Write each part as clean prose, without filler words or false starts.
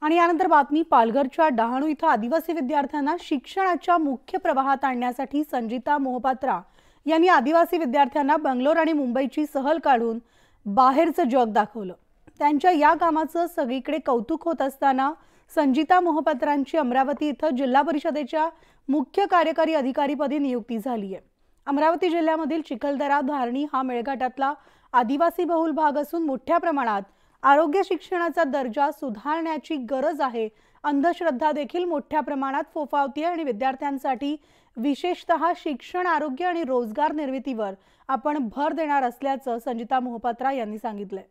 आणि यानंतर बातमी पालघरच्या डहाणू इथं आदिवासी विद्यार्थ्यांना शिक्षणाच्या मुख्य प्रवाहात आणण्यासाठी संजिता मोहपात्रा यांनी आदिवासी विद्यार्थ्यांना बंगलोर आणि मुंबईची सहल काढून बाहेरचं जग दाखवलं। त्यांच्या या कामाचं सगळीकडे कौतुक होत असताना संजिता मोहपात्रांची अमरावती इथं जिल्हा परिषदेच्या मुख्य कार्यकारी अधिकारीपदी नियुक्ती झाली आहे। अमरावती जिल्ह्यामधील चिखलदरा धारणी हा मेळघाटातला आदिवासी बहुल भाग असून मोठ्या प्रमाणात आरोग्य शिक्षणाचा दर्जा सुधारण्याची गरज आहे। अंधश्रद्धा देखील मोठ्या प्रमाणात फोफावते आणि विद्यार्थ्यांसाठी विशेषतः शिक्षण, आरोग्य आणि रोजगार निर्मितीवर आपण भर देणार असल्याचं संजिता मोहपात्रा यांनी सांगितलंय।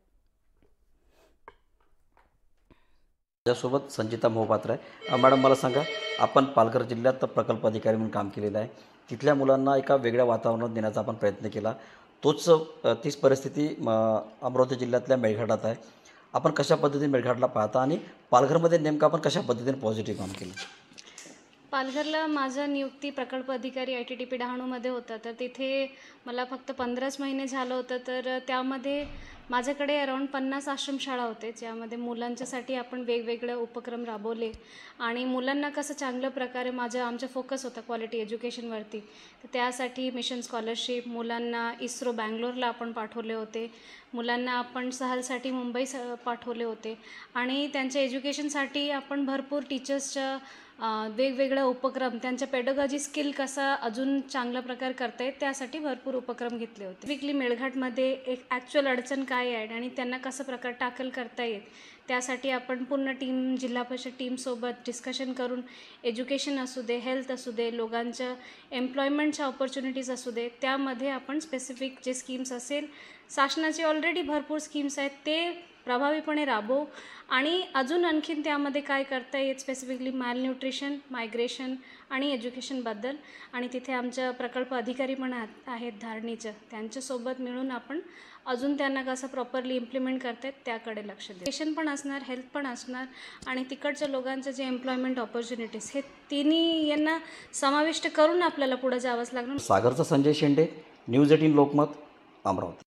माझ्यासोबत संजिता मोहपात्रा आहे। मॅडम, मला सांगा, आपण पालघर जिल्ह्यात प्रकल्प अधिकारी म्हणून काम केलेलं आहे। तिथल्या मुलांना एका वेगळ्या वातावरणात नेण्याचा आपण प्रयत्न केला। तीच परिस्थिती अमरावती जिल्ह्यातल्या मेळघाटात आहे। आपण कशा पद्धतीने मेळघाटला पाहता आणि पालघरमध्ये नेमकं आपण कशा पद्धतीने पॉझिटिव्ह काम केलं? पालघरला माझं नियुक्ती प्रकल्प अधिकारी ITTP डहाणूमध्ये होतं, तर तिथे मला फक्त 15च महिने झालं होतं। तर त्यामध्ये माझ्याकडे अराउंड 50 आश्रमशाळा होते, ज्यामध्ये मुलांच्यासाठी आपण वेगवेगळे उपक्रम राबवले आणि मुलांना कसं चांगल्या प्रकारे आमचा फोकस होता क्वालिटी एज्युकेशनवरती। तर त्यासाठी मिशन स्कॉलरशिप, मुलांना इस्रो बँगलोरला आपण पाठवले होते, मुलांना आपण सहलसाठी मुंबई पाठवले होते आणि त्यांच्या एज्युकेशनसाठी आपण भरपूर टीचर्सच्या वेगवेगळे उपक्रम, त्यांच्या पेडागॉजी स्किल कसा अजून चांगल्या प्रकारे करता येईल त्यासाठी भरपूर उपक्रम घेतले होते। स्पेसिफिकली मेळघाटमध्ये एक ॲक्च्युअल अडचण काय आहे आणि त्यांना कसं प्रकार टॅकल करता येईल त्यासाठी आपण पूर्ण टीम, जिल्हा परिषद टीमसोबत डिस्कशन करून एज्युकेशन असू दे, हेल्थ असू दे, लोकांच्या एम्प्लॉयमेंटच्या ऑपॉर्च्युनिटीज असू दे, त्यामध्ये आपण स्पेसिफिक जे स्कीम्स असेल, शासनाचे ऑलरेडी भरपूर स्कीम्स आहेत ते प्रभावीपणे राबवू आणि अजून आणखीन त्यामध्ये काय करता येईल स्पेसिफिकली मालन्यूट्रिशन, मायग्रेशन आणि एज्युकेशनबद्दल। आणि तिथे आमच्या प्रकल्प अधिकारी पण आहेत धारणीचं, त्यांच्यासोबत मिळून आपण अजून त्यांना कसं प्रॉपरली इम्प्लिमेंट करतात त्याकडे लक्ष देऊ। एज्युकेशन पण असणार, हेल्थ पण असणार आणि तिकडच्या लोकांचं जे एम्प्लॉयमेंट ऑपॉर्च्युनिटीज, हे तिन्ही यांना समाविष्ट करून आपल्याला पुढे जावंच लागणार। सागरचा संजय शेंडे, न्यूज 18 लोकमत, अमरावती।